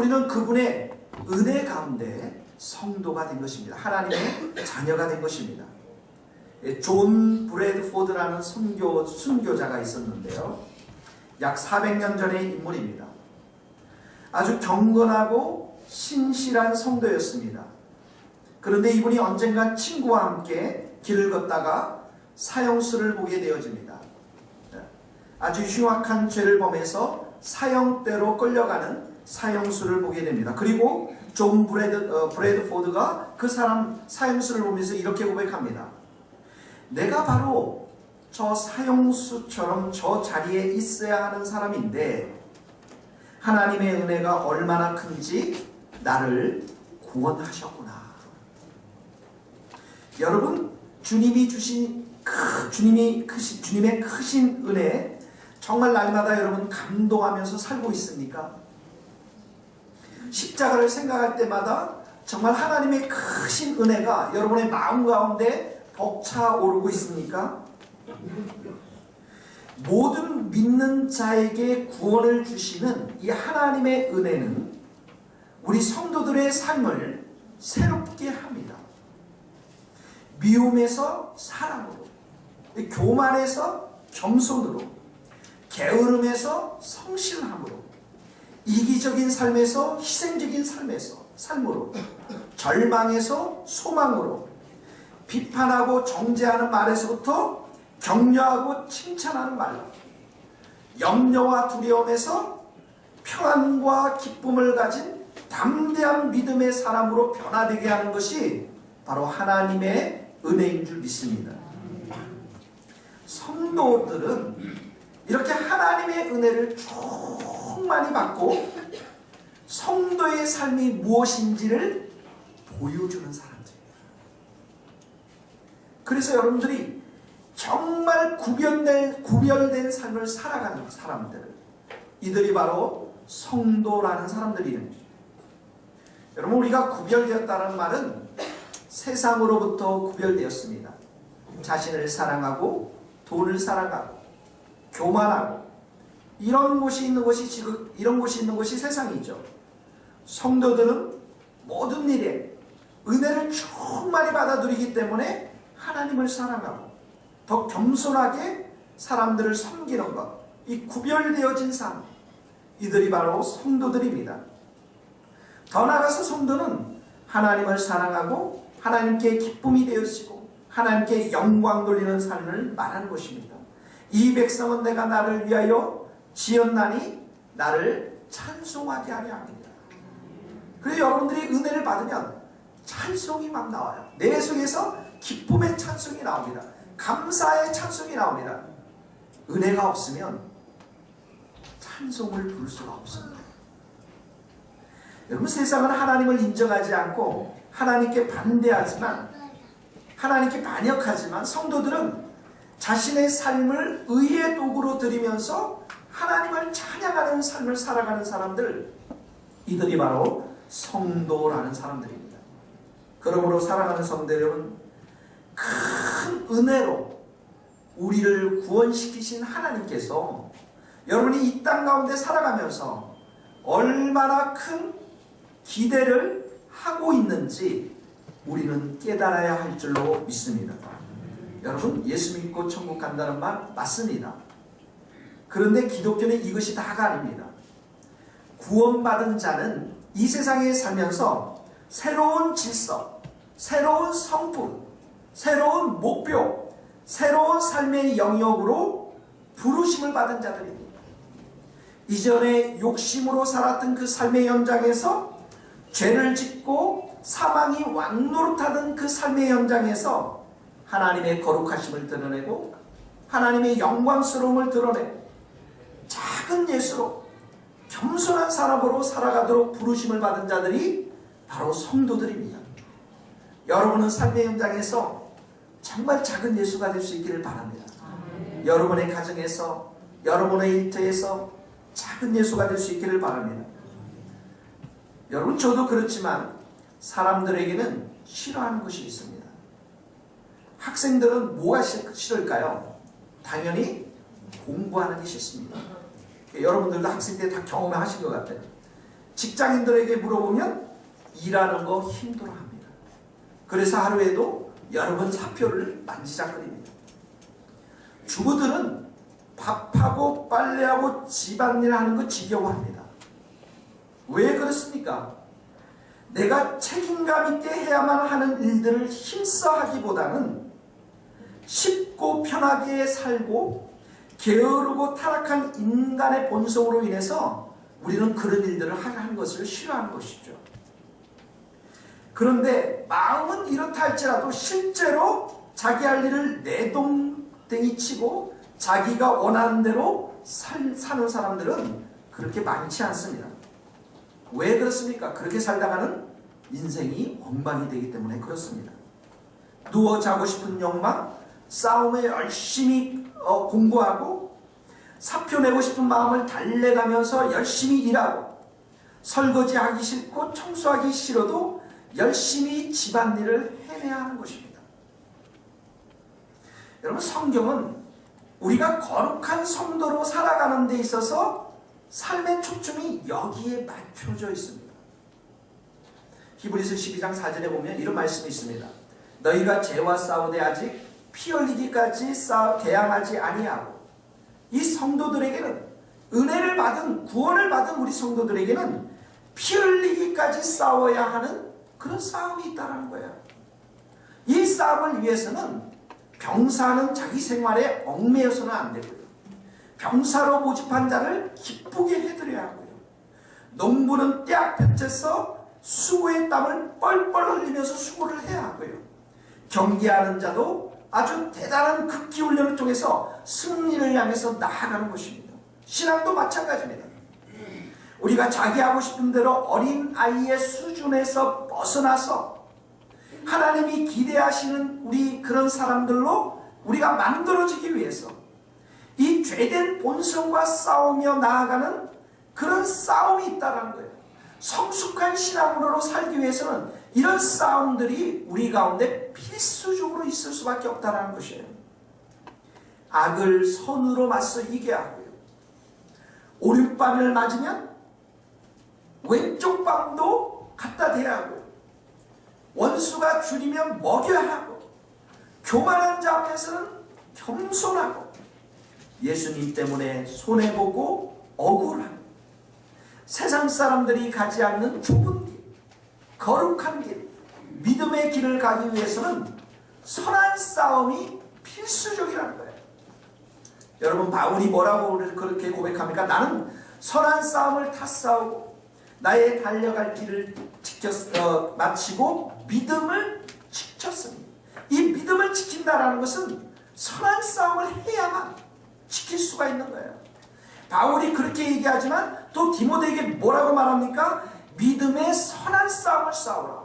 우리는 그분의 은혜 가운데 성도가 된 것입니다. 하나님의 자녀가 된 것입니다. 존 브래드포드라는 순교자가 있었는데요. 약 400년 전의 인물입니다. 아주 경건하고 신실한 성도였습니다. 그런데 이분이 언젠간 친구와 함께 길을 걷다가 사형수를 보게 되어집니다. 아주 흉악한 죄를 범해서 사형대로 끌려가는 사형수를 보게 됩니다. 그리고 존 브래드포드가 그 사람 사형수를 보면서 이렇게 고백합니다. 내가 바로 저 사형수처럼 저 자리에 있어야 하는 사람인데 하나님의 은혜가 얼마나 큰지 나를 구원하셨구나. 여러분, 주님이 주신 주님의 크신 은혜 정말 날마다 여러분 감동하면서 살고 있습니까? 십자가를 생각할 때마다 정말 하나님의 크신 은혜가 여러분의 마음 가운데 벅차오르고 있습니까? 모든 믿는 자에게 구원을 주시는 이 하나님의 은혜는 우리 성도들의 삶을 새롭게 합니다. 미움에서 사랑으로, 교만에서 겸손으로, 게으름에서 성실함으로, 이기적인 삶에서 희생적인 삶으로, 절망에서 소망으로, 비판하고 정죄하는 말에서부터 격려하고 칭찬하는 말로, 염려와 두려움에서 평안과 기쁨을 가진 담대한 믿음의 사람으로 변화되게 하는 것이 바로 하나님의 은혜인 줄 믿습니다. 성도들은 이렇게 하나님의 은혜를 충만히 받고 성도의 삶이 무엇인지를 보여주는 사람들입니다. 그래서 여러분들이 정말 구별된 삶을 살아가는 사람들, 이들이 바로 성도라는 사람들이랍니다. 여러분, 우리가 구별되었다는 말은 세상으로부터 구별되었습니다. 자신을 사랑하고 돈을 사랑하고 교만하고 이런 곳이 있는 것이 세상이죠. 성도들은 모든 일에 은혜를 충만히 받아 누리기 때문에 하나님을 사랑하고 더 겸손하게 사람들을 섬기는 것, 이 구별되어진 삶, 이들이 바로 성도들입니다. 더 나아가서 성도는 하나님을 사랑하고 하나님께 기쁨이 되어지고 하나님께 영광 돌리는 삶을 말하는 것입니다. 이 백성은 내가 나를 위하여 지었나니 나를 찬송하게 하려 합니다. 그래서 여러분들이 은혜를 받으면 찬송이 막 나와요. 내 속에서 기쁨의 찬송이 나옵니다. 감사의 찬송이 나옵니다. 은혜가 없으면 찬송을 부를 수가 없습니다. 여러분, 세상은 하나님을 인정하지 않고 하나님께 반대하지만, 하나님께 반역하지만, 성도들은 자신의 삶을 의의 도구로 드리면서 하나님을 찬양하는 삶을 살아가는 사람들, 이들이 바로 성도라는 사람들입니다. 그러므로 사랑하는 성도 여러분, 큰 은혜로 우리를 구원시키신 하나님께서 여러분이 이 땅 가운데 살아가면서 얼마나 큰 기대를 하고 있는지 우리는 깨달아야 할 줄로 믿습니다. 여러분, 예수 믿고 천국 간다는 말 맞습니다. 그런데 기독교는 이것이 다가 아닙니다. 구원받은 자는 이 세상에 살면서 새로운 질서, 새로운 성품, 새로운 목표, 새로운 삶의 영역으로 부르심을 받은 자들입니다. 이전에 욕심으로 살았던 그 삶의 현장에서, 죄를 짓고 사망이 왕노릇하던 그 삶의 현장에서 하나님의 거룩하심을 드러내고 하나님의 영광스러움을 드러내고 작은 예수로 겸손한 사람으로 살아가도록 부르심을 받은 자들이 바로 성도들입니다. 여러분은 삶의 현장에서 정말 작은 예수가 될 수 있기를 바랍니다. 여러분의 가정에서, 여러분의 일터에서 작은 예수가 될 수 있기를 바랍니다. 여러분, 저도 그렇지만 사람들에게는 싫어하는 것이 있습니다. 학생들은 뭐가 싫을까요? 당연히 공부하는 게 싫습니다. 여러분들도 학생 때 다 경험하신 것 같아요. 직장인들에게 물어보면 일하는 거 힘들어합니다. 그래서 하루에도 여러 번 사표를 만지작거립니다. 주부들은 밥하고 빨래하고 집안일 하는 거 지겨워합니다. 왜 그렇습니까? 내가 책임감 있게 해야만 하는 일들을 힘써 하기보다는 쉽고 편하게 살고 게으르고 타락한 인간의 본성으로 인해서 우리는 그런 일들을 하는 것을 싫어하는 것이죠. 그런데 마음은 이렇다 할지라도 실제로 자기 할 일을 내동댕이 치고 자기가 원하는 대로 사는 사람들은 그렇게 많지 않습니다. 왜 그렇습니까? 그렇게 살다가는 인생이 엉망이 되기 때문에 그렇습니다. 누워 자고 싶은 욕망, 싸움에 열심히 공부하고 사표 내고 싶은 마음을 달래가면서 열심히 일하고 설거지하기 싫고 청소하기 싫어도 열심히 집안일을 해내야 하는 것입니다. 여러분, 성경은 우리가 거룩한 성도로 살아가는 데 있어서 삶의 초점이 여기에 맞춰져 있습니다. 히브리서 12장 4절에 보면 이런 말씀이 있습니다. 너희가 죄와 싸우되 아직 피 흘리기까지 대항하지 아니하고. 이 성도들에게는, 은혜를 받은, 구원을 받은 우리 성도들에게는 피 흘리기까지 싸워야 하는 그런 싸움이 있다는 거예요. 이 싸움을 위해서는 병사는 자기 생활에 얽매여서는 안 되고요. 병사로 모집한 자를 기쁘게 해드려야 하고요. 농부는 떼약볕에서 수고의 땀을 뻘뻘 흘리면서 수고를 해야 하고요. 경기하는 자도 아주 대단한 극기훈련을 통해서 승리를 향해서 나아가는 것입니다. 신앙도 마찬가지입니다. 우리가 자기 하고 싶은 대로 어린아이의 수준에서 벗어나서 하나님이 기대하시는 우리 그런 사람들로 우리가 만들어지기 위해서 이 죄된 본성과 싸우며 나아가는 그런 싸움이 있다는 거예요. 성숙한 신앙으로 살기 위해서는 이런 싸움들이 우리 가운데 필수적으로 있을 수밖에 없다는 것이에요. 악을 선으로 맞서 이겨야 하고요. 오른밤을 맞으면 왼쪽 밤도 갖다 대야 하고요. 원수가 줄이면 먹여야 하고, 교만한 자 앞에서는 겸손하고, 예수님 때문에 손해보고 억울하고, 세상 사람들이 가지 않는 좁은 길, 거룩한 길, 믿음의 길을 가기 위해서는 선한 싸움이 필수적이라는 거예요. 여러분, 바울이 뭐라고 그렇게 고백합니까? 나는 선한 싸움을 다 싸우고 나의 달려갈 길을 마치고 믿음을 지켰습니다. 이 믿음을 지킨다는 것은 선한 싸움을 해야만 지킬 수가 있는 거예요. 바울이 그렇게 얘기하지만 또 디모데에게 뭐라고 말합니까? 믿음의 선한 싸움을 싸우라.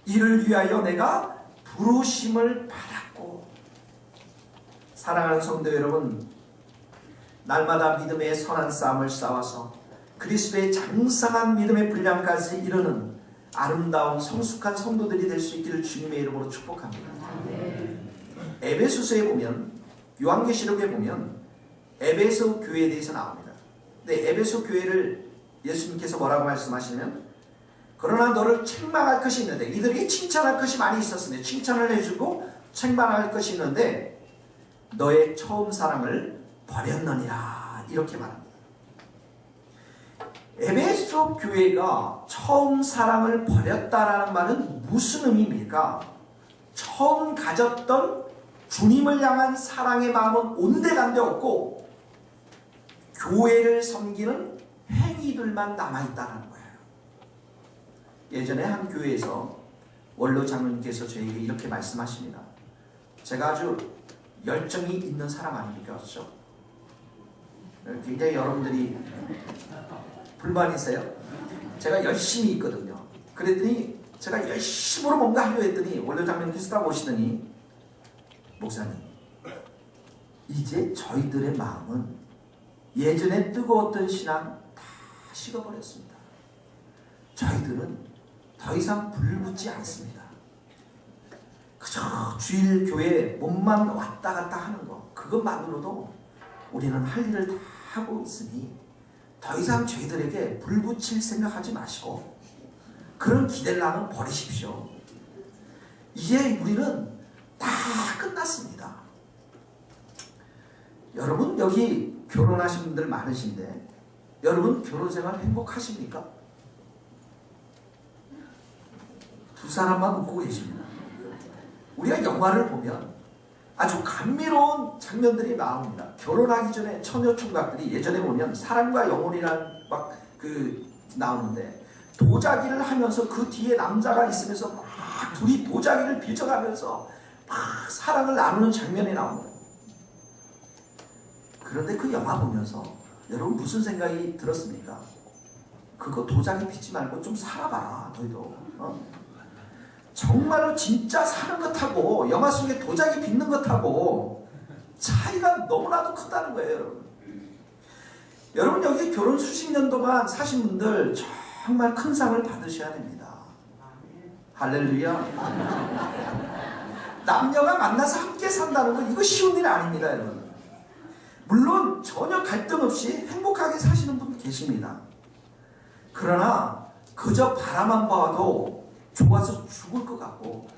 이를 위하여 내가 부르심을 받았고. 사랑하는 성도 여러분, 날마다 믿음의 선한 싸움을 싸워서 그리스도의 장성한 믿음의 분량까지 이르는 아름다운 성숙한 성도들이 될 수 있기를 주님의 이름으로 축복합니다. 에베소서에 보면, 요한계시록에 보면 에베소 교회에 대해서 나옵니다. 근데 에베소 교회를 예수님께서 뭐라고 말씀하시냐면, 그러나 너를 책망할 것이 있는데, 이들에게 칭찬할 것이 많이 있었습니다. 칭찬을 해주고 책망할 것이 있는데 너의 처음 사랑을 버렸느니라, 이렇게 말합니다. 에베소 교회가 처음 사랑을 버렸다라는 말은 무슨 의미입니까? 처음 가졌던 주님을 향한 사랑의 마음은 온데간데 없고 교회를 섬기는 행위들만 남아있다는 거예요. 예전에 한 교회에서 원로 장로님께서 저에게 이렇게 말씀하십니다. 제가 아주 열정이 있는 사람 아닙니까? 그렇죠? 굉장히 여러분들이 불만이세요? 제가 열심히 있거든요. 그랬더니 제가 열심으로 뭔가 하려 했더니 원로 장로님께서 딱 오시더니, 목사님, 이제 저희들의 마음은 예전에 뜨거웠던 신앙 다 식어버렸습니다. 저희들은 더 이상 불붙지 않습니다. 그저 주일 교회에 몸만 왔다 갔다 하는 거, 그것만으로도 우리는 할 일을 다 하고 있으니 더 이상 저희들에게 불 붙일 생각하지 마시고 그런 기댈랑은 버리십시오. 이제 우리는 다 끝났습니다. 여러분 여기 결혼하신 분들 많으신데 여러분 결혼생활 행복하십니까? 두 사람만 웃고 계십니다. 우리가 영화를 보면 아주 감미로운 장면들이 나옵니다. 결혼하기 전에 처녀총각들이 예전에 보면 사랑과 영혼이라는 막 나오는데 도자기를 하면서 그 뒤에 남자가 있으면서 막 둘이 도자기를 빚어가면서 막 사랑을 나누는 장면이 나옵니다. 그런데 그 영화 보면서 여러분 무슨 생각이 들었습니까? 그거 도자기 빚지 말고 좀 살아봐라 너희도. 정말로 진짜 사는 것하고 영화 속에 도자기 빚는 것하고 차이가 너무나도 크다는 거예요. 여러분. 여러분 여기 결혼 수십 년 동안 사신 분들 정말 큰 상을 받으셔야 됩니다. 할렐루야. 남녀가 만나서 함께 산다는 건 이거 쉬운 일이 아닙니다. 여러분. 물론 전혀 갈등 없이 행복하게 사시는 분 계십니다. 그러나 그저 바라만 봐도 좋아서 죽을 것 같고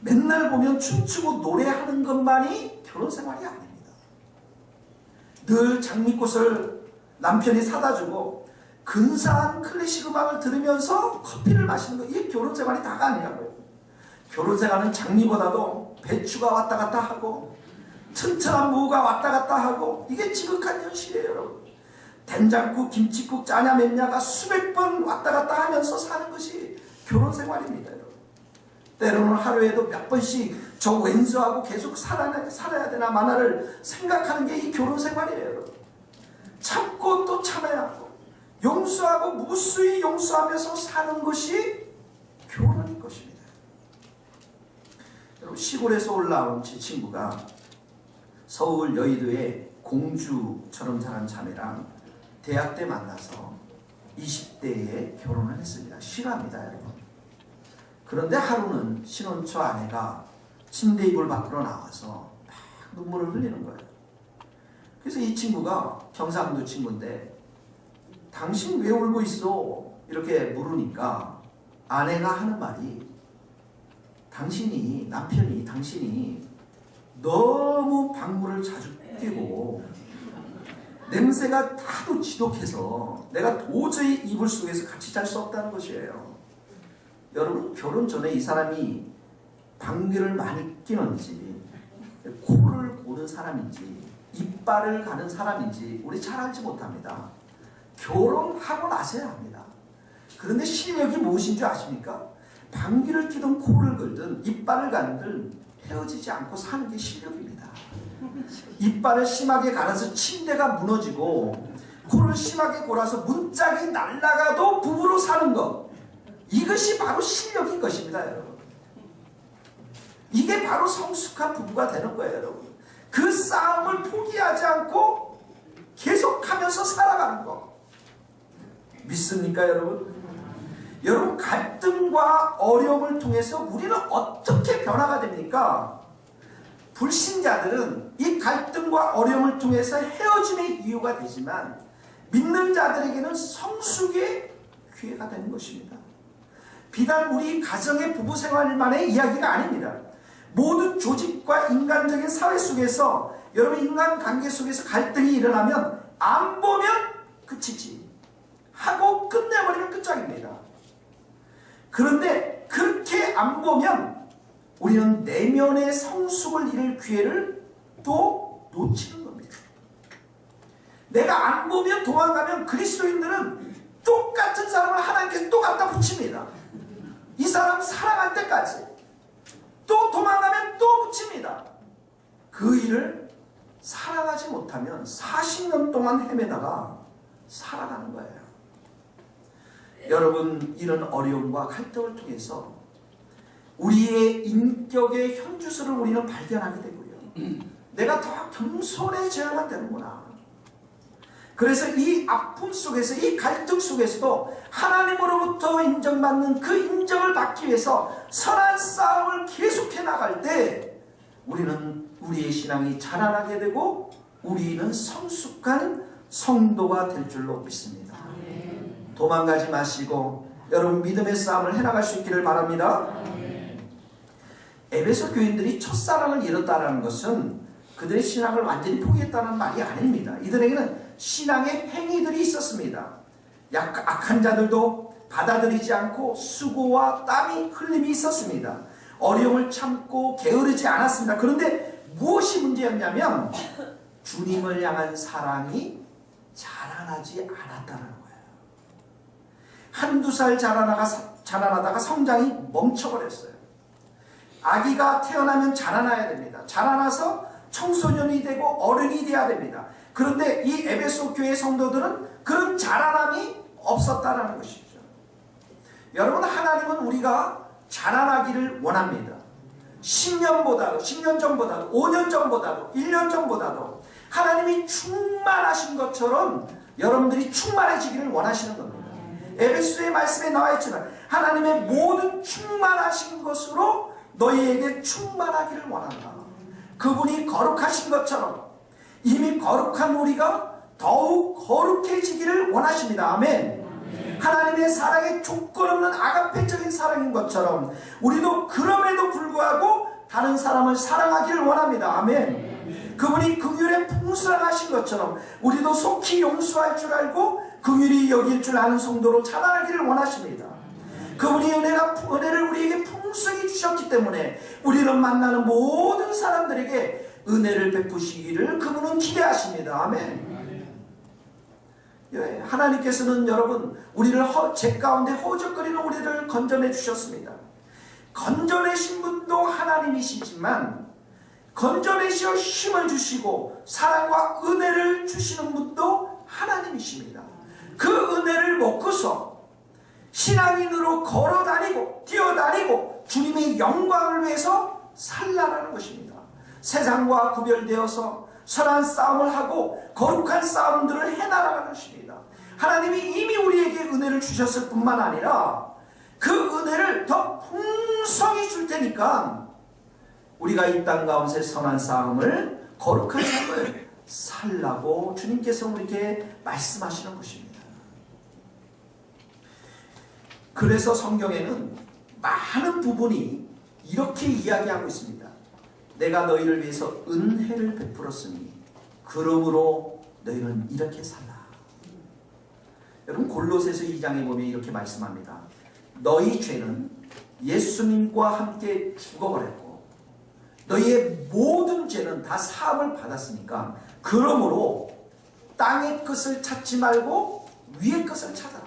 맨날 보면 춤추고 노래하는 것만이 결혼생활이 아닙니다. 늘 장미꽃을 남편이 사다주고 근사한 클래식 음악을 들으면서 커피를 마시는 거 이게 결혼생활이 다가 아니라고요. 결혼생활은 장미보다도 배추가 왔다 갔다 하고 튼튼한 무가 왔다 갔다 하고 이게 지극한 현실이에요. 여러분. 된장국, 김치국, 짜냐 맵냐가 수백 번 왔다 갔다 하면서 사는 것이 결혼생활입니다. 여러분. 때로는 하루에도 몇 번씩 저 왼수하고 계속 살아야 되나 마나를 생각하는 게 이 결혼생활이에요. 여러분. 참고 또 참아야 하고 용서하고 무수히 용서하면서 사는 것이 결혼인 것입니다. 여러분 시골에서 올라온 제 친구가 서울 여의도에 공주처럼 자란 자매랑 대학 때 만나서 20대에 결혼을 했습니다. 실화입니다. 여러분. 그런데 하루는 신혼초 아내가 침대 이불 밖으로 나와서 막 눈물을 흘리는 거예요. 그래서 이 친구가 경상도 친구인데 당신 왜 울고 있어? 이렇게 물으니까 아내가 하는 말이 당신이 너무 방구를 자주 끼고 냄새가 하도 지독해서 내가 도저히 이불 속에서 같이 잘 수 없다는 것이에요. 여러분 결혼 전에 이 사람이 방귀를 많이 끼는지 코를 고는 사람인지 이빨을 가는 사람인지 우리 잘 알지 못합니다. 결혼하고 나서야 합니다. 그런데 실력이 무엇인 줄 아십니까? 방귀를 끼든 코를 걸든 이빨을 가든 헤어지지 않고 사는 게 실력입니다. 이빨을 심하게 갈아서 침대가 무너지고 코를 심하게 골아서 문짝이 날아가도 부부로 사는 것 이것이 바로 실력인 것입니다. 여러분. 이게 바로 성숙한 부부가 되는 거예요. 여러분. 그 싸움을 포기하지 않고 계속하면서 살아가는 것 믿습니까 여러분? 여러분 갈등과 어려움을 통해서 우리는 어떻게 변화가 됩니까? 불신자들은 이 갈등과 어려움을 통해서 헤어짐의 이유가 되지만 믿는 자들에게는 성숙의 기회가 되는 것입니다. 비단 우리 가정의 부부 생활만의 이야기가 아닙니다. 모든 조직과 인간적인 사회 속에서 여러분 인간관계 속에서 갈등이 일어나면 안 보면 끝이지 하고 끝내버리면 끝장입니다. 그런데 그렇게 안 보면 우리는 내면의 성숙을 이룰 기회를 또 놓치는 겁니다. 내가 안 보면 도망가면 그리스도인들은 똑같은 사람을 하나님께 또 갖다 붙입니다. 이 사람 사랑할 때까지 또 도망가면 또 붙입니다. 그 일을 살아가지 못하면 40년 동안 헤매다가 살아가는 거예요. 여러분 이런 어려움과 갈등을 통해서 우리의 인격의 현주소를 우리는 발견하게 되고요. 내가 더 겸손해져야만 되는구나. 그래서 이 아픔 속에서 이 갈등 속에서도 하나님으로부터 인정받는 그 인정을 받기 위해서 선한 싸움을 계속해 나갈 때 우리는 우리의 신앙이 자라나게 되고 우리는 성숙한 성도가 될 줄로 믿습니다. 도망가지 마시고 여러분 믿음의 싸움을 해나갈 수 있기를 바랍니다. 에베소 교인들이 첫사랑을 잃었다는 것은 그들의 신앙을 완전히 포기했다는 말이 아닙니다. 이들에게는 신앙의 행위들이 있었습니다. 악한 자들도 받아들이지 않고 수고와 땀이 흘림이 있었습니다. 어려움을 참고 게으르지 않았습니다. 그런데 무엇이 문제였냐면 주님을 향한 사랑이 자라나지 않았다는 거예요. 한두 살 자라나다가 성장이 멈춰버렸어요. 아기가 태어나면 자라나야 됩니다. 자라나서 청소년이 되고 어른이 돼야 됩니다. 그런데 이 에베소 교회 성도들은 그런 자라남이 없었다는 것이죠. 여러분, 하나님은 우리가 자라나기를 원합니다. 10년 전보다도 5년 전보다도 1년 전보다도 하나님이 충만하신 것처럼 여러분들이 충만해지기를 원하시는 겁니다. 에베소의 말씀에 나와 있지만 하나님의 모든 충만하신 것으로 너희에게 충만하기를 원한다. 그분이 거룩하신 것처럼 이미 거룩한 우리가 더욱 거룩해지기를 원하십니다. 아멘. 하나님의 사랑의 조건 없는 아가페적인 사랑인 것처럼 우리도 그럼에도 불구하고 다른 사람을 사랑하기를 원합니다. 아멘. 그분이 긍휼에 풍성하신 것처럼 우리도 속히 용서할 줄 알고 긍휼히 여길 줄 아는 성도로 자라나기를 원하십니다. 그분이 은혜를 우리에게 풍성히 주셨기 때문에 우리를 만나는 모든 사람들에게 은혜를 베푸시기를 그분은 기대하십니다. 아멘. 하나님께서는 여러분 우리를 죄 가운데 허우적거리는 우리를 건져내 주셨습니다. 건져내신 분도 하나님이시지만 건져내시어 힘을 주시고 사랑과 은혜를 주시는 분도 하나님이십니다. 그 은혜를 먹고서 신앙인으로 걸어다니고 뛰어다니고 주님의 영광을 위해서 살라라는 것입니다. 세상과 구별되어서 선한 싸움을 하고 거룩한 싸움들을 해나가는 것입니다. 하나님이 이미 우리에게 은혜를 주셨을 뿐만 아니라 그 은혜를 더 풍성히 줄 테니까 우리가 이 땅 가운데 선한 싸움을 거룩한 삶을 살라고 주님께서 우리에게 말씀하시는 것입니다. 그래서 성경에는 많은 부분이 이렇게 이야기하고 있습니다. 내가 너희를 위해서 은혜를 베풀었으니 그러므로 너희는 이렇게 살라. 여러분 골로새서 2장에 보면 이렇게 말씀합니다. 너희 죄는 예수님과 함께 죽어버렸고 너희의 모든 죄는 다 사함을 받았으니까 그러므로 땅의 것을 찾지 말고 위의 것을 찾아라.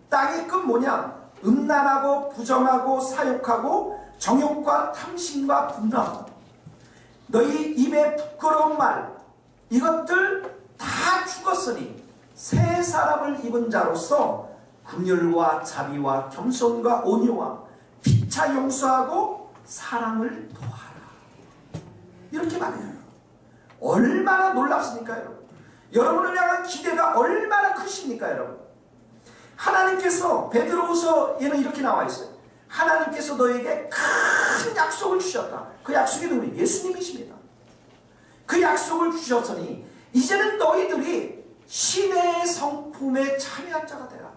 땅의 끝 뭐냐? 음란하고 부정하고 사욕하고 정욕과 탐심과 분노, 너희 입에 부끄러운 말, 이것들 다 죽었으니 새 사람을 입은 자로서 긍휼과 자비와 겸손과 온유와 피차 용서하고 사랑을 도하라. 이렇게 말해요. 얼마나 놀랍습니까 여러분? 여러분을 향한 기대가 얼마나 크십니까 여러분? 하나님께서 베드로후서에는 이렇게 나와 있어요. 하나님께서 너에게 큰 약속을 주셨다. 그 약속이 누구예요? 예수님이십니다. 그 약속을 주셨으니 이제는 너희들이 신의 성품에 참여한 자가 되라.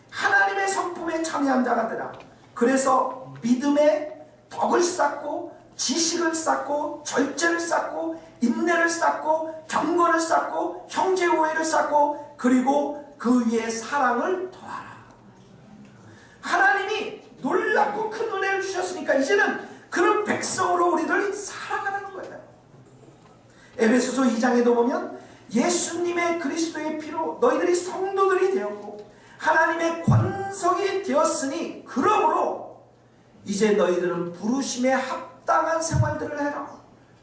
하나님의 성품에 참여한 자가 되라. 그래서 믿음의 덕을 쌓고 지식을 쌓고 절제를 쌓고 인내를 쌓고 경건을 쌓고 형제 우애를 쌓고 그리고 그 위에 사랑을 더하라. 하나님이 놀랍고 큰 은혜를 주셨으니까 이제는 그런 백성으로 우리들이 살아가는 거예요. 에베소서 2장에도 보면 예수님의 그리스도의 피로 너희들이 성도들이 되었고 하나님의 권속이 되었으니 그러므로 이제 너희들은 부르심에 합당한 생활들을 해라.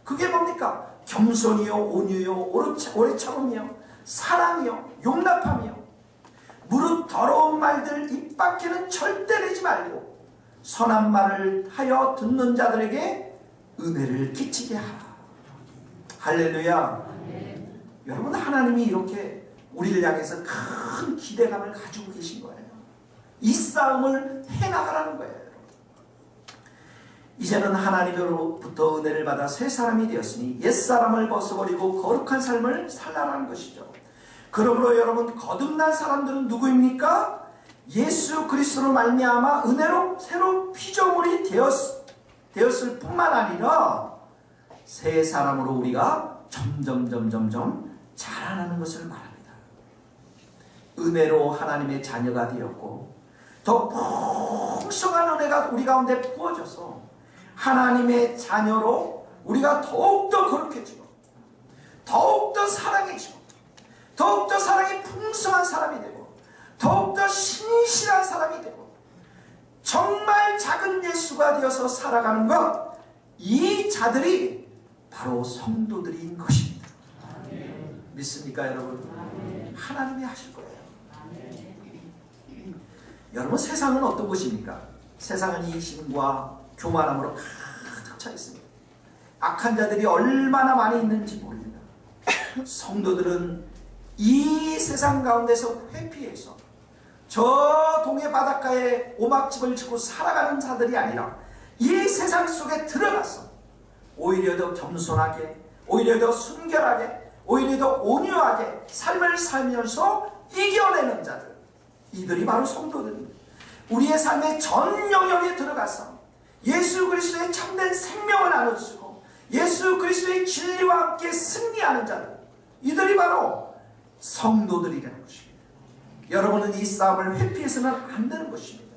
그게 뭡니까? 겸손이요 온유요 오래 참음이요 사랑이요 용납함이요 무릇 더러운 말들 입 밖에는 절대 내지 말고 선한 말을 하여 듣는 자들에게 은혜를 끼치게 하라. 할렐루야. 여러분 하나님이 이렇게 우리를 향해서 큰 기대감을 가지고 계신 거예요. 이 싸움을 해나가라는 거예요. 이제는 하나님으로부터 은혜를 받아 새 사람이 되었으니 옛사람을 벗어버리고 거룩한 삶을 살라라는 것이죠. 그러므로 여러분, 거듭난 사람들은 누구입니까? 예수 그리스도로 말미암아 은혜로 새로 피조물이 되었을 뿐만 아니라 새 사람으로 우리가 점점 자라나는 것을 말합니다. 은혜로 하나님의 자녀가 되었고 더 풍성한 은혜가 우리 가운데 부어져서 하나님의 자녀로 우리가 더욱더 거룩해지고 더욱더 사랑해지고 더욱더 사랑이 풍성한 사람이 되고 더욱더 신실한 사람이 되고 정말 작은 예수가 되어서 살아가는 것, 이 자들이 바로 성도들인 것입니다. 믿습니까 여러분? 하나님이 하실 거예요. 여러분, 세상은 어떤 곳입니까? 세상은 이심과 교만함으로 가득 차 있습니다. 악한 자들이 얼마나 많이 있는지 모릅니다. 성도들은 이 세상 가운데서 회피해서 저 동해 바닷가에 오막집을 짓고 살아가는 자들이 아니라 이 세상 속에 들어가서 오히려 더 겸손하게, 오히려 더 순결하게, 오히려 더 온유하게 삶을 살면서 이겨내는 자들, 이들이 바로 성도들입니다. 우리의 삶의 전 영역에 들어가서 예수 그리스도의 참된 생명을 나눠주고 예수 그리스도의 진리와 함께 승리하는 자들, 이들이 바로 성도들이라는 것입니다. 여러분은 이 싸움을 회피해서는 안 되는 것입니다.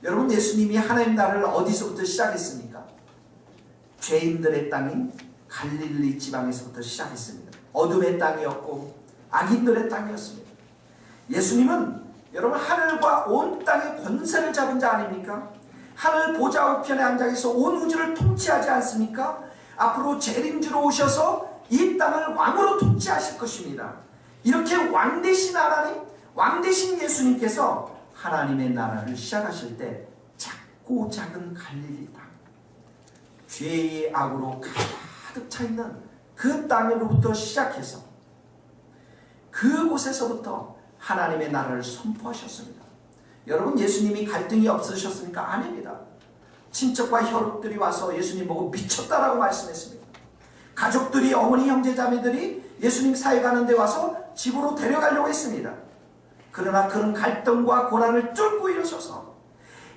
여러분, 예수님이 하나님 나라를 어디서부터 시작했습니까? 죄인들의 땅인 갈릴리 지방에서부터 시작했습니다. 어둠의 땅이었고 악인들의 땅이었습니다. 예수님은 여러분, 하늘과 온 땅의 권세를 잡은 자 아닙니까? 하늘 보좌 우편에 앉아 있어 온 우주를 통치하지 않습니까? 앞으로 재림주로 오셔서 이 땅을 왕으로 통치하실 것입니다. 이렇게 왕 되신 하나님, 왕 되신 예수님께서 하나님의 나라를 시작하실 때 작고 작은 갈릴리 땅, 죄의 악으로 가득 차 있는 그 땅으로부터 시작해서 그곳에서부터 하나님의 나라를 선포하셨습니다. 여러분, 예수님이 갈등이 없으셨습니까? 아닙니다. 친척과 혈육들이 와서 예수님 보고 미쳤다라고 말씀했습니다. 가족들이, 어머니, 형제, 자매들이 예수님 사회 가는 데 와서 집으로 데려가려고 했습니다. 그러나 그런 갈등과 고난을 뚫고 일어서서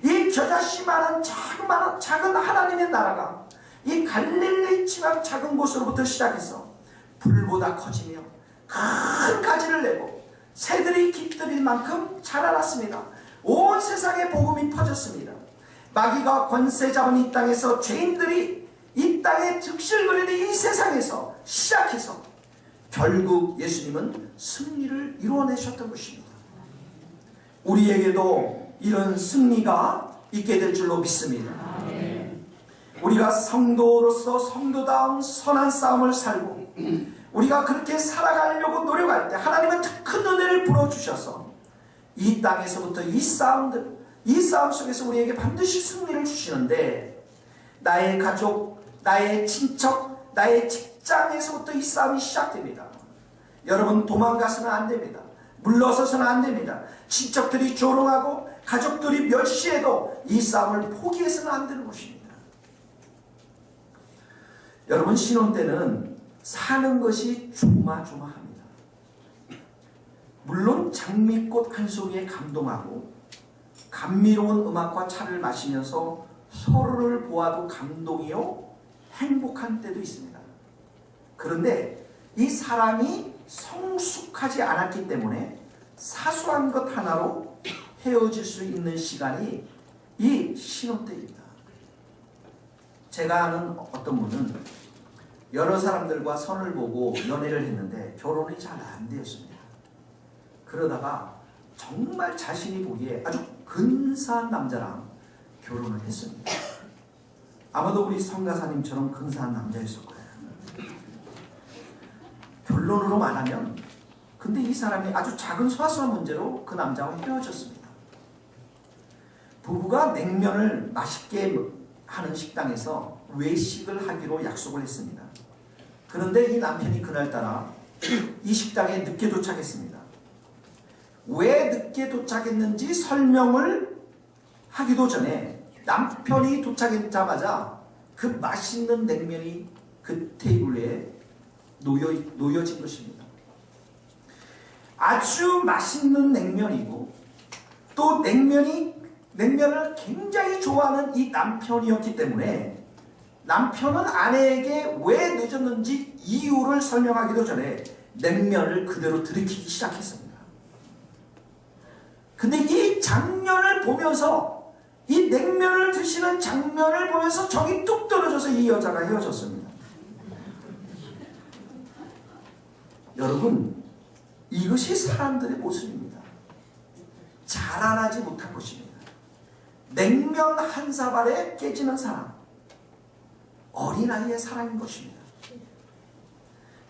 이 겨자씨만한 작은 하나님의 나라가 이 갈릴리 지방 작은 곳으로부터 시작해서 불보다 커지며 큰 가지를 내고 새들이 깃들일 만큼 자라났습니다. 온 세상에 복음이 퍼졌습니다. 마귀가 권세 잡은 이 땅에서, 죄인들이 이 땅에 득실 부리는 이 세상에서 시작해서 결국 예수님은 승리를 이루어내셨던 것입니다. 우리에게도 이런 승리가 있게 될 줄로 믿습니다. 우리가 성도로서 성도다운 선한 싸움을 살고 우리가 그렇게 살아가려고 노력할 때 하나님은 큰 은혜를 부어주셔서 이 땅에서부터 이 싸움 속에서 우리에게 반드시 승리를 주시는데, 나의 가족, 나의 친척, 나의 직장에서부터 이 싸움이 시작됩니다. 여러분, 도망가서는 안 됩니다. 물러서서는 안 됩니다. 친척들이 조롱하고 가족들이 멸시해도 이 싸움을 포기해서는 안 되는 것입니다. 여러분, 신혼 때는 사는 것이 조마조마합니다. 물론 장미꽃 한 송이에 감동하고 감미로운 음악과 차를 마시면서 서로를 보아도 감동이요 행복한 때도 있습니다. 그런데 이 사랑이 성숙하지 않았기 때문에 사소한 것 하나로 헤어질 수 있는 시간이 이 신혼 때입니다. 제가 아는 어떤 분은 여러 사람들과 선을 보고 연애를 했는데 결혼이 잘 안 되었습니다. 그러다가 정말 자신이 보기에 아주 근사한 남자랑 결혼을 했습니다. 아마도 우리 성가사님처럼 근사한 남자였을 거예요. 결론으로 말하면, 근데 이 사람이 아주 작은 소소한 문제로 그 남자와 헤어졌습니다. 부부가 냉면을 맛있게 하는 식당에서 외식을 하기로 약속을 했습니다. 그런데 이 남편이 그날따라 이 식당에 늦게 도착했습니다. 왜 늦게 도착했는지 설명을 하기도 전에 남편이 도착했자마자 그 맛있는 냉면이 그 테이블 위에 놓여진 것입니다. 아주 맛있는 냉면이고 또 냉면을 굉장히 좋아하는 이 남편이었기 때문에 남편은 아내에게 왜 늦었는지 이유를 설명하기도 전에 냉면을 그대로 들이키기 시작했습니다. 근데 이 장면을 보면서 이 냉면을 드시는 장면을 보면서 정이 뚝 떨어져서 이 여자가 헤어졌습니다. 여러분, 이것이 사람들의 모습입니다. 자라나지 못한 것입니다. 냉면 한 사발에 깨지는 사랑, 어린아이의 사랑인 것입니다.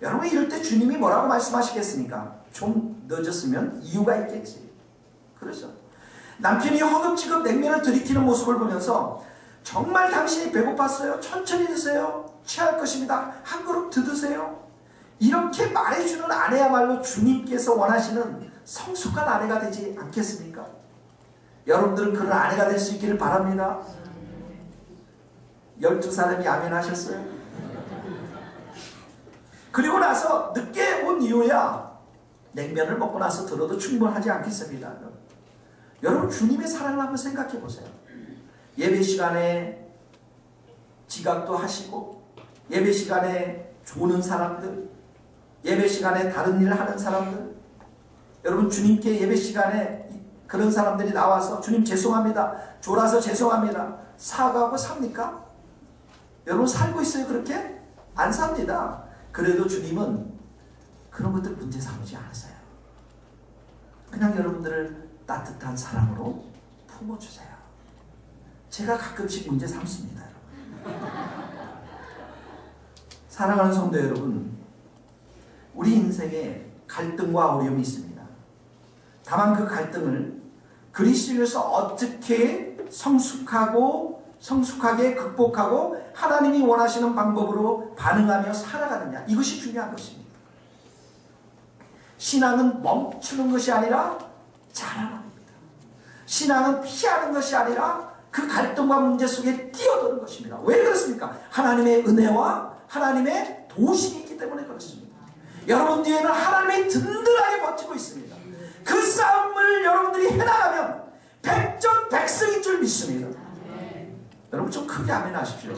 여러분, 이럴 때 주님이 뭐라고 말씀하시겠습니까? 좀 늦었으면 이유가 있겠지. 그렇죠? 남편이 허겁지겁 냉면을 들이키는 모습을 보면서 정말 당신이 배고팠어요? 천천히 드세요. 취할 것입니다. 한 그릇 더 드세요. 이렇게 말해주는 아내야말로 주님께서 원하시는 성숙한 아내가 되지 않겠습니까? 여러분들은 그런 아내가 될 수 있기를 바랍니다. 12사람이 아멘 하셨어요? 그리고 나서 늦게 온 이유야 냉면을 먹고 나서 들어도 충분하지 않겠습니다. 여러분, 주님의 사랑을 한번 생각해 보세요. 예배 시간에 지각도 하시고, 예배 시간에 조는 사람들, 예배 시간에 다른 일을 하는 사람들, 여러분, 주님께 예배 시간에 그런 사람들이 나와서 주님 죄송합니다, 졸아서 죄송합니다, 사과하고 삽니까? 여러분, 살고 있어요 그렇게? 안 삽니다. 그래도 주님은 그런 것들 문제 삼지 않으세요. 그냥 여러분들을 따뜻한 사랑으로 품어주세요. 제가 가끔씩 문제 삼습니다. 사랑하는 성도 여러분, 우리 인생에 갈등과 어려움이 있습니다. 다만 그 갈등을 그리스도에서 어떻게 성숙하게 극복하고 하나님이 원하시는 방법으로 반응하며 살아가느냐, 이것이 중요한 것입니다. 신앙은 멈추는 것이 아니라 자라납니다. 신앙은 피하는 것이 아니라 그 갈등과 문제 속에 뛰어드는 것입니다. 왜 그렇습니까? 하나님의 은혜와 하나님의 도우심이 있기 때문에 그렇습니다. 여러분 뒤에는 하나님이 든든하게 버티고 있습니다. 그 싸움을 여러분들이 해나가면 백전백승인 줄 믿습니다. 여러분, 좀 크게 아멘 하십시오.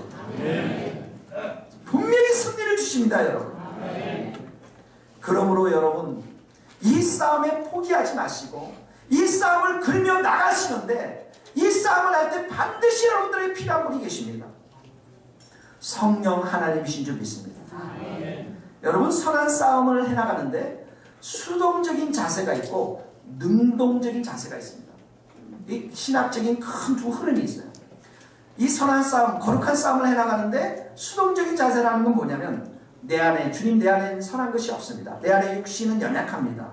분명히 승리를 주십니다, 여러분. 그러므로 여러분, 이 싸움에 포기하지 마시고 이 싸움을 걸며 나가시는데, 이 싸움을 할 때 반드시 여러분들의 필요한 분이 계십니다. 성령 하나님이신 줄 믿습니다. 여러분, 선한 싸움을 해나가는데 수동적인 자세가 있고 능동적인 자세가 있습니다. 이 신학적인 큰 두 흐름이 있어요. 이 선한 싸움, 거룩한 싸움을 해나가는데 수동적인 자세라는 건 뭐냐면, 주님 내 안에는 선한 것이 없습니다. 내 안에 육신은 연약합니다.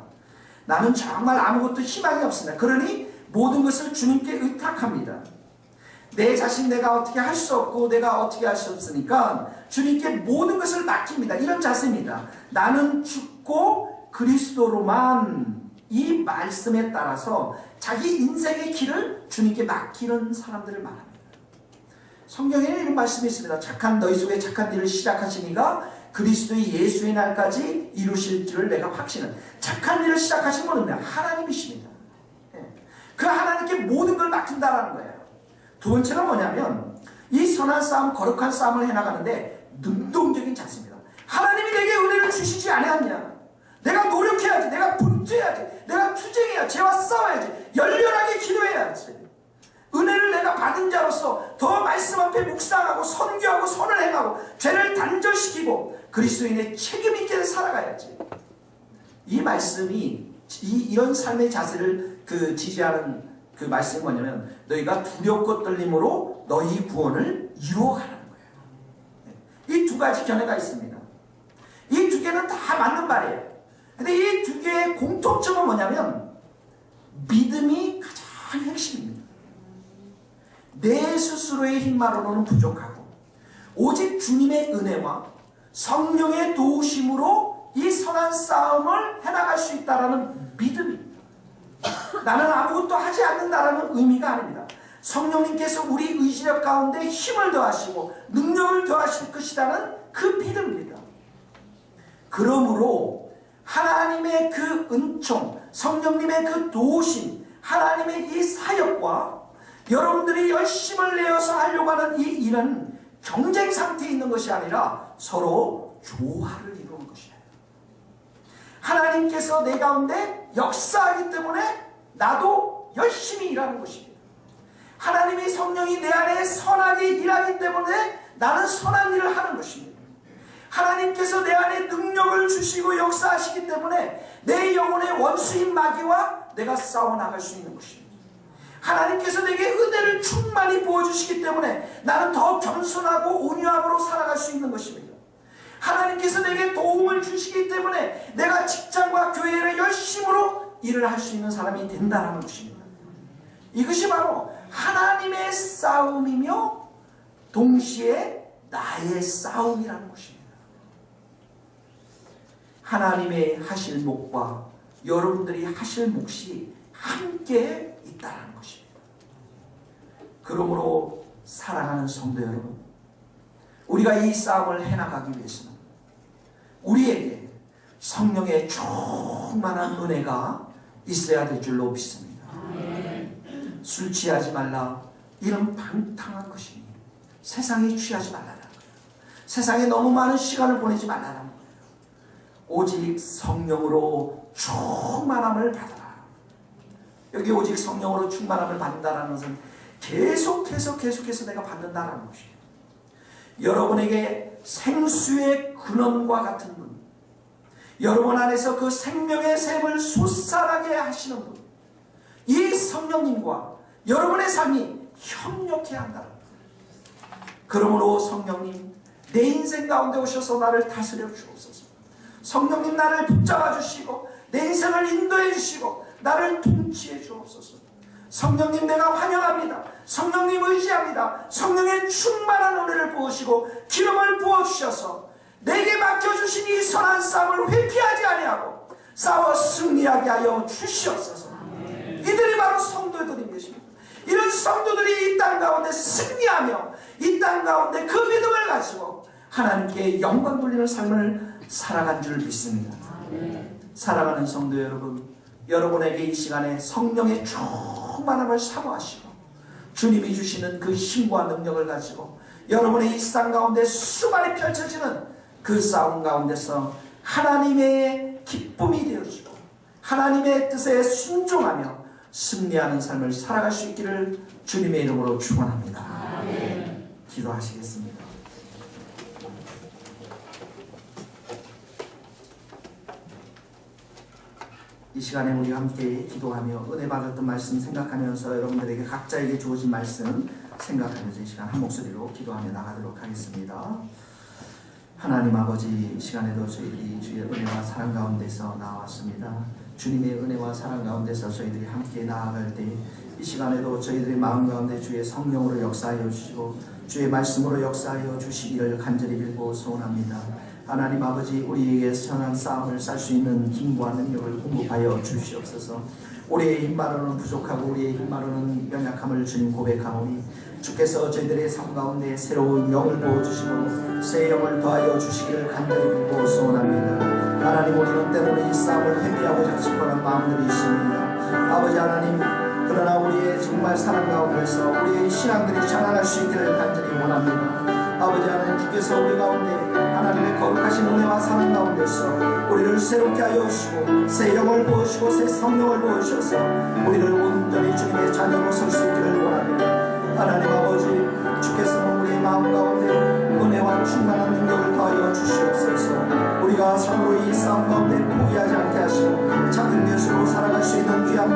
나는 정말 아무것도 희망이 없습니다. 그러니 모든 것을 주님께 의탁합니다. 내 자신 내가 어떻게 할 수 없고 내가 어떻게 할 수 없으니까 주님께 모든 것을 맡깁니다. 이런 자세입니다. 나는 죽고 그리스도로만, 이 말씀에 따라서 자기 인생의 길을 주님께 맡기는 사람들을 말합니다. 성경에 이런 말씀이 있습니다. 착한 너희 속에 착한 일을 시작하시니가 그리스도의 예수의 날까지 이루실 줄을 내가 확신은. 착한 일을 시작하신 분은 하나님이십니다. 그 하나님께 모든 걸 맡긴다라는 거예요. 두 번째는 뭐냐면, 이 선한 싸움, 거룩한 싸움을 해나가는데 능동적인 자세입니다. 하나님이 내게 은혜를 주시지 않았냐? 내가 노력해야지, 내가 분투해야지, 내가 투쟁해야지, 죄와 싸워야지, 열렬하게 기도해야지. 은혜를 내가 받은 자로서 더 말씀 앞에 묵상하고 선교하고 선을 행하고 죄를 단절시키고 그리스도인의 책임 있게 살아가야지. 이 말씀이 이런 삶의 자세를 지지하는 그 말씀이 뭐냐면, 너희가 두렵고 떨림으로 너희 구원을 이루어가라는 거예요. 이 두 가지 견해가 있습니다. 이 두 개는 다 맞는 말이에요. 근데 이 두 개의 공통점은 뭐냐면, 믿음이 가장 핵심입니다. 내 스스로의 힘만으로는 부족하고 오직 주님의 은혜와 성령의 도우심으로 이 선한 싸움을 해나갈 수 있다는 믿음입니다. 나는 아무것도 하지 않는다라는 의미가 아닙니다. 성령님께서 우리 의지력 가운데 힘을 더하시고 능력을 더하실 것이라는 그 믿음입니다. 그러므로 하나님의 그 은총, 성령님의 그 도우심, 하나님의 이 사역과 여러분들이 열심을 내어서 하려고 하는 이 일은 경쟁 상태에 있는 것이 아니라 서로 조화를 이루는 것이에요. 하나님께서 내 가운데 역사하기 때문에 나도 열심히 일하는 것입니다. 하나님의 성령이 내 안에 선하게 일하기 때문에 나는 선한 일을 하는 것입니다. 하나님께서 내 안에 능력을 주시고 역사하시기 때문에 내 영혼의 원수인 마귀와 내가 싸워나갈 수 있는 것입니다. 하나님께서 내게 은혜를 충만히 부어주시기 때문에 나는 더 겸손하고 온유함으로 살아갈 수 있는 것입니다. 하나님께서 내게 도움을 주시기 때문에 내가 직장과 교회를 열심으로 일을 할 수 있는 사람이 된다는 것입니다. 이것이 바로 하나님의 싸움이며 동시에 나의 싸움이라는 것입니다. 하나님의 하실 몫과 여러분들이 하실 몫이 함께 있다는 것입니다. 그러므로 사랑하는 성도 여러분, 우리가 이 싸움을 해나가기 위해서는 우리에게 성령의 충만한 은혜가 있어야 될 줄로 믿습니다. 술 취하지 말라, 이런 방탕한 것입니다. 세상에 취하지 말라는 거예요. 세상에 너무 많은 시간을 보내지 말라는 거예요. 오직 성령으로 충만함을 받아라. 여기 오직 성령으로 충만함을 받는다는 것은 계속해서 내가 받는다는 것이에요. 여러분에게 생수의 근원과 같은 분, 여러분 안에서 그 생명의 샘을 솟아나게 하시는 분, 이 성령님과 여러분의 삶이 협력해야 한다는 거예요. 그러므로 성령님, 내 인생 가운데 오셔서 나를 다스려 주옵소서. 성령님, 나를 붙잡아 주시고 내 인생을 인도해 주시고 나를 통치해 주옵소서. 성령님, 내가 환영합니다. 성령님 의지합니다. 성령의 충만한 은혜를 부으시고 기름을 부어주셔서 내게 맡겨주신 이 선한 싸움을 회피하지 아니하고 싸워 승리하게 하여 주시옵소서. 이들이 바로 성도들인 것입니다. 이런 성도들이 이 땅 가운데 승리하며 이 땅 가운데 그 믿음을 가지고 하나님께 영광 돌리는 삶을 살아간 줄 믿습니다. 사랑하는 성도 여러분, 여러분에게 이 시간에 성령의 충만함을 사모하시고 주님이 주시는 그 힘과 능력을 가지고 여러분의 일상 가운데 수많이 펼쳐지는 그 싸움 가운데서 하나님의 기쁨이 되어지고 하나님의 뜻에 순종하며 승리하는 삶을 살아갈 수 있기를 주님의 이름으로 축원합니다. 기도하시겠습니다. 이 시간에 우리 함께 기도하며 은혜 받았던 말씀 생각하면서 여러분들에게 각자에게 주어진 말씀 생각하면서 이 시간 한 목소리로 기도하며 나가도록 하겠습니다. 하나님 아버지, 이 시간에도 저희들이 주의 은혜와 사랑 가운데서 나왔습니다. 주님의 은혜와 사랑 가운데서 저희들이 함께 나아갈 때 이 시간에도 저희들의 마음 가운데 주의 성령으로 역사하여 주시고 주의 말씀으로 역사하여 주시기를 간절히 빌고 소원합니다. 하나님 아버지, 우리에게 선한 싸움을 쌀 수 있는 힘과 능력을 공급하여 주시옵소서. 우리의 힘만으로는 부족하고 우리의 힘만으로는 연약함을 주님 고백하오니 주께서 저희들의 삶 가운데 새로운 영을 부어주시고 새 영을 더하여 주시기를 간절히 빌고 소원합니다. 하나님, 우리는 때로는 이 싸움을 회피하고자 싶어하는 마음들이 있습니다. 아버지 하나님, 그러나 우리의 정말 사랑 가운데서 우리의 신앙들이 자라날 수 있기를 간절히 원합니다. 아버지 하나님, 주께서 우리 가운데 하나님의 거룩하신 은혜와 사랑 가운데서 우리를 새롭게 하여 주시고 새 영을 부으시고 새 성령을 부으셔서 우리를 온전히 주님의 자녀로 설 수 있기를 원합니다. 하나님 아버지, 주께서는 우리의 마음 가운데 은혜와 충만한 능력을 더하여 주시옵소서. 우리가 참으로 이 싸움 가운데 포기하지 않게 하시고 작은 것으로 살아갈 수 있는 귀한